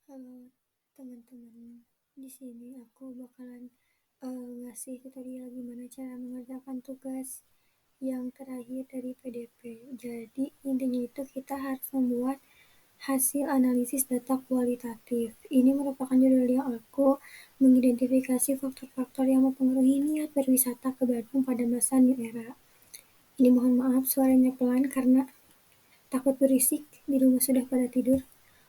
Halo teman-teman, di sini aku bakalan ngasih tutorial gimana cara mengerjakan tugas yang terakhir dari PDP. Jadi intinya itu kita harus membuat hasil analisis data kualitatif. Ini merupakan judul yang aku mengidentifikasi faktor-faktor yang mempengaruhi niat berwisata ke Bandung pada masa New Era. Ini mohon maaf suaranya pelan karena takut berisik, di rumah sudah pada tidur.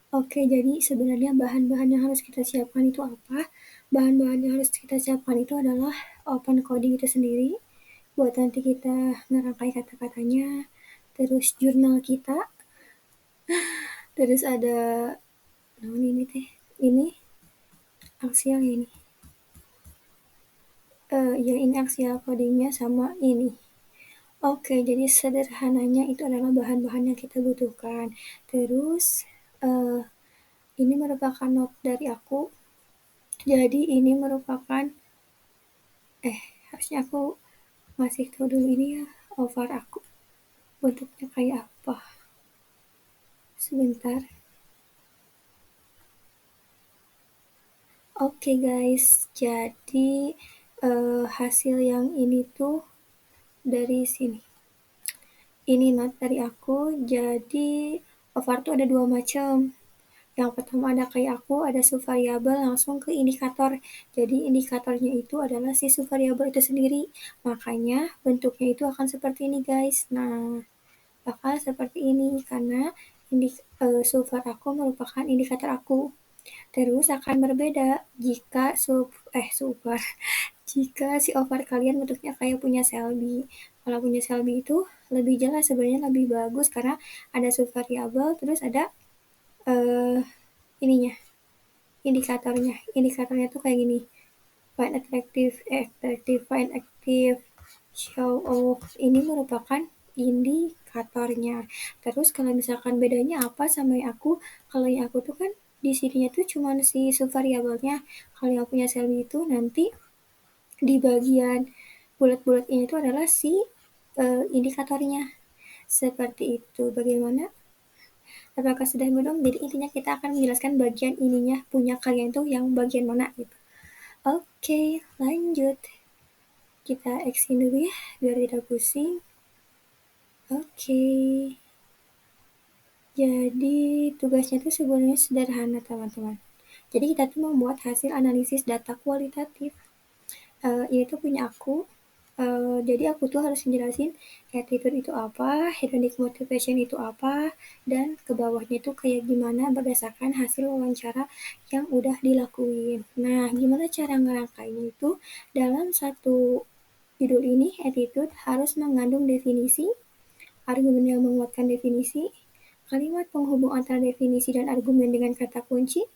Oke, jadi sebenarnya bahan-bahan yang harus kita siapkan itu apa? Bahan-bahan yang harus kita siapkan itu adalah open coding itu sendiri, buat nanti kita ngerangkai kata-katanya, terus jurnal kita, terus ada, ini teh, ini aksial ini. Ya ini aksial codingnya sama ini. Oke, jadi sederhananya itu adalah bahan-bahan yang kita butuhkan. Terus, ini merupakan note dari aku. Jadi ini merupakan harusnya aku ngasih tahu dulu ini ya, over aku bentuknya kayak apa. Sebentar. Oke guys, jadi hasil yang ini tuh dari sini. Ini note dari aku. Jadi over tuh ada dua macam. Yang pertama ada kayak aku, ada subvariabel langsung ke indikator. Jadi indikatornya itu adalah si subvariabel itu sendiri. Makanya bentuknya itu akan seperti ini guys. Nah, bakal seperti ini karena subvar aku merupakan indikator aku. Terus akan berbeda jika subvar jika si ovar kalian bentuknya kayak punya Selby. Kalau punya Selby itu lebih jelas, sebenarnya lebih bagus karena ada subvariabel terus ada eh, ininya indikatornya tuh kayak gini: find attractive, find active, show off. Ini merupakan indikatornya. Terus kalau misalkan bedanya apa sama yang aku, kalau yang aku tuh kan di sininya tuh cuma si subvariabelnya. Kalau yang punya Selby itu nanti di bagian bulat-bulat ini tuh adalah si indikatornya. Seperti itu. Bagaimana? Apakah sudah belum? Jadi intinya kita akan menjelaskan bagian ininya punya kalian tuh yang bagian mana gitu. Oke, lanjut. Kita exin dulu ya, biar tidak pusing. Oke. Jadi tugasnya tuh sebenarnya sederhana teman-teman. Jadi kita tuh membuat hasil analisis data kualitatif. Ini tuh punya aku. Jadi aku tuh harus menjelasin attitude itu apa, hedonic motivation itu apa, dan ke bawahnya itu kayak gimana berdasarkan hasil wawancara yang udah dilakuin. Nah, gimana cara ngerangkainya itu dalam satu judul ini, attitude harus mengandung definisi, argumen yang menguatkan definisi, kalimat penghubung antara definisi dan argumen dengan kata kunci,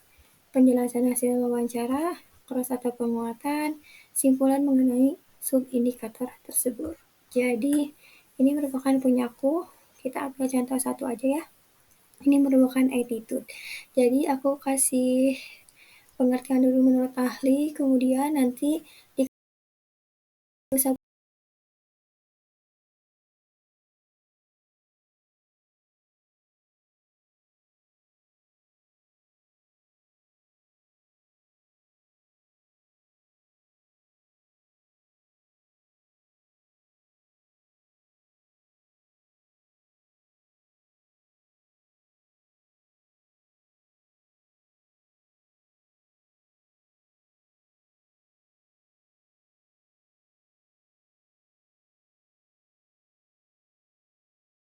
penjelasan hasil wawancara, cross atau penguatan, simpulan mengenai subindikator tersebut. Jadi, ini merupakan punyaku. Kita ambil contoh satu aja ya. Ini merupakan attitude. Jadi, aku kasih pengertian dulu menurut ahli, kemudian nanti usah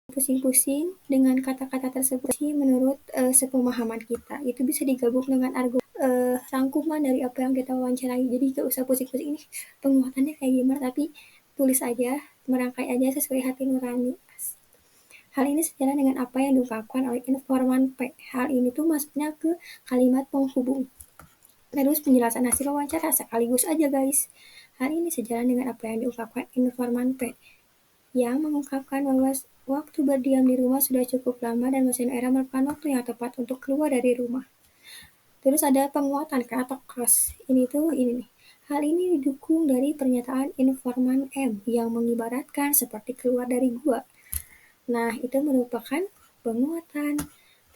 pusing-pusing dengan kata-kata tersebut sih menurut sepemahaman kita. Itu bisa digabung dengan argumen rangkuman dari apa yang kita wawancarai. Jadi gak usah pusing-pusing ini penguatannya kayak gimana, tapi tulis aja, merangkai aja sesuai hati nurani. Hal ini sejalan dengan apa yang diungkapkan oleh informan P. Hal ini tuh masuknya ke kalimat penghubung. Terus penjelasan hasil wawancara sekaligus aja guys. Hal ini sejalan dengan apa yang diungkapkan informan P yang mengungkapkan bahwa waktu berdiam di rumah sudah cukup lama dan mesin era merupakan waktu yang tepat untuk keluar dari rumah. Terus ada penguatan kan atau cross. Ini tuh ini nih. Hal ini didukung dari pernyataan informan M yang mengibaratkan seperti keluar dari gua. Nah, itu merupakan penguatan.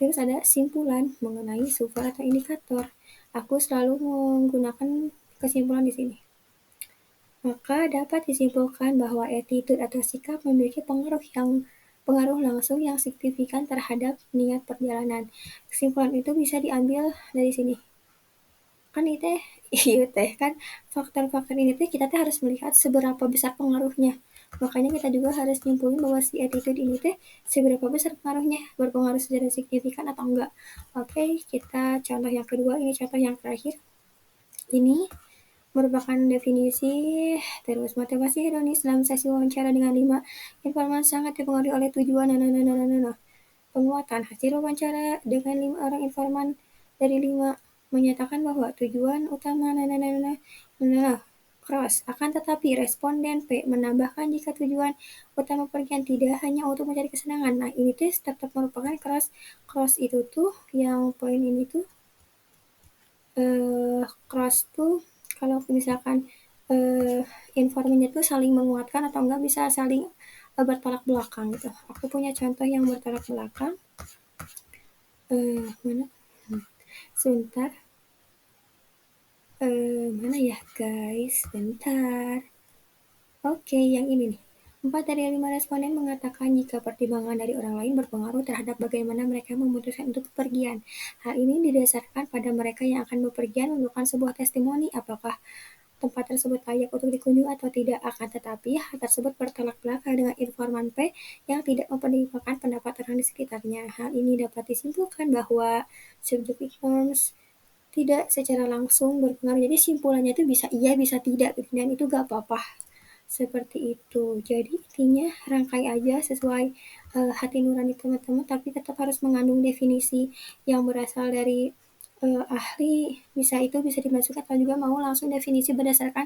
Terus ada simpulan mengenai sumber atau indikator. Aku selalu menggunakan kesimpulan di sini. Maka dapat disimpulkan bahwa attitude atau sikap memiliki pengaruh langsung yang signifikan terhadap niat perjalanan. Kesimpulan itu bisa diambil dari sini. Kan itu iya teh kan faktor-faktor ini teh kita teh harus melihat seberapa besar pengaruhnya. Makanya kita juga harus nyimpulin bahwa si attitude ini teh seberapa besar pengaruhnya, berpengaruh secara signifikan atau enggak. Oke, kita contoh yang kedua, ini contoh yang terakhir. Ini merupakan definisi terus motivasi hedonis dalam sesi wawancara dengan 5 informasi sangat dipengaruhi oleh tujuan penguatan hasil wawancara dengan 5 orang informan dari 5 menyatakan bahwa tujuan utama cross. Akan tetapi responden P menambahkan jika tujuan utama pergian tidak hanya untuk mencari kesenangan. Nah ini tuh tetap merupakan cross. Cross itu tuh yang poin ini tuh cross tuh kalau misalkan informnya tuh saling menguatkan atau enggak bisa saling bertolak belakang gitu. Aku punya contoh yang bertolak belakang. Mana? Sebentar. Mana ya guys? Bentar. Oke, yang ini nih. 4 dari 5 responden mengatakan jika pertimbangan dari orang lain berpengaruh terhadap bagaimana mereka memutuskan untuk bepergian. Hal ini didasarkan pada mereka yang akan bepergian memerlukan sebuah testimoni apakah tempat tersebut layak untuk dikunjungi atau tidak. Akan tetapi, hal tersebut bertolak belakang dengan informan P yang tidak mempertimbangkan pendapat orang di sekitarnya. Hal ini dapat disimpulkan bahwa subjective norms tidak secara langsung berpengaruh. Jadi simpulannya itu bisa iya, bisa tidak, dan itu gak apa-apa. Seperti itu. Jadi intinya rangkai aja sesuai hati nurani teman-teman, tapi tetap harus mengandung definisi yang berasal dari ahli. Bisa dimasukkan atau juga mau langsung definisi berdasarkan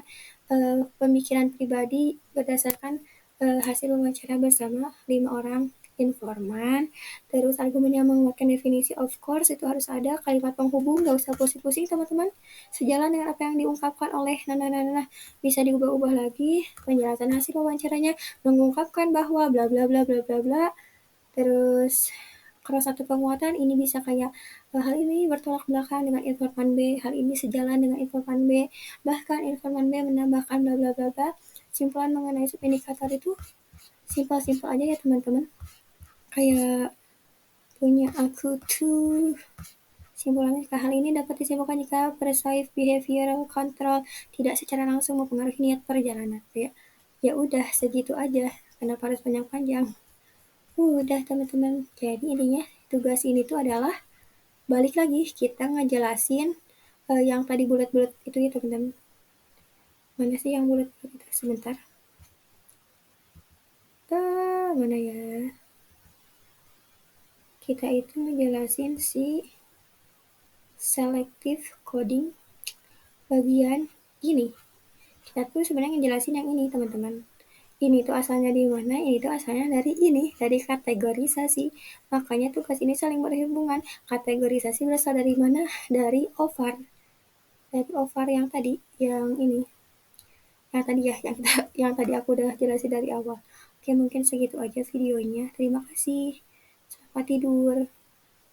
pemikiran pribadi berdasarkan hasil wawancara bersama 5 orang informan. Terus argumen yang menguatkan definisi of course itu harus ada kalimat penghubung, gak usah pusing-pusing teman-teman. Sejalan dengan apa yang diungkapkan oleh bisa diubah-ubah lagi. Penjelasan hasil wawancaranya mengungkapkan bahwa bla bla bla bla bla bla. Terus cross satu penguatan ini bisa kayak hal ini bertolak belakang dengan informan B, hal ini sejalan dengan informan B, bahkan informan B menambahkan bla bla bla bla. Simpulan mengenai subindikator itu simpel-simpel aja ya teman-teman. Kayak punya aku tuh simpulannya jika hal ini dapat disimpulkan jika persuasive behavioral control tidak secara langsung mempengaruhi niat perjalanan. Ya udah segitu aja. Kenapa harus panjang-panjang? Udah teman-teman. Jadi intinya tugas ini tuh adalah balik lagi kita ngejelasin yang tadi bulat-bulat itu ya teman-teman. Mana sih yang bulat-bulat itu? Sebentar. Mana ya? Kita itu ngejelasin si selective coding bagian ini. Kita tuh sebenarnya ngejelasin yang ini teman-teman. Ini tuh asalnya di mana? Ini tuh asalnya dari ini, dari kategorisasi. Makanya tugas ini saling berhubungan. Kategorisasi berasal dari mana? Dari OVAR. Dari OVAR yang tadi, yang ini. Yang tadi ya, yang tadi aku udah jelasin dari awal. Oke, mungkin segitu aja videonya. Terima kasih. Selamat tidur.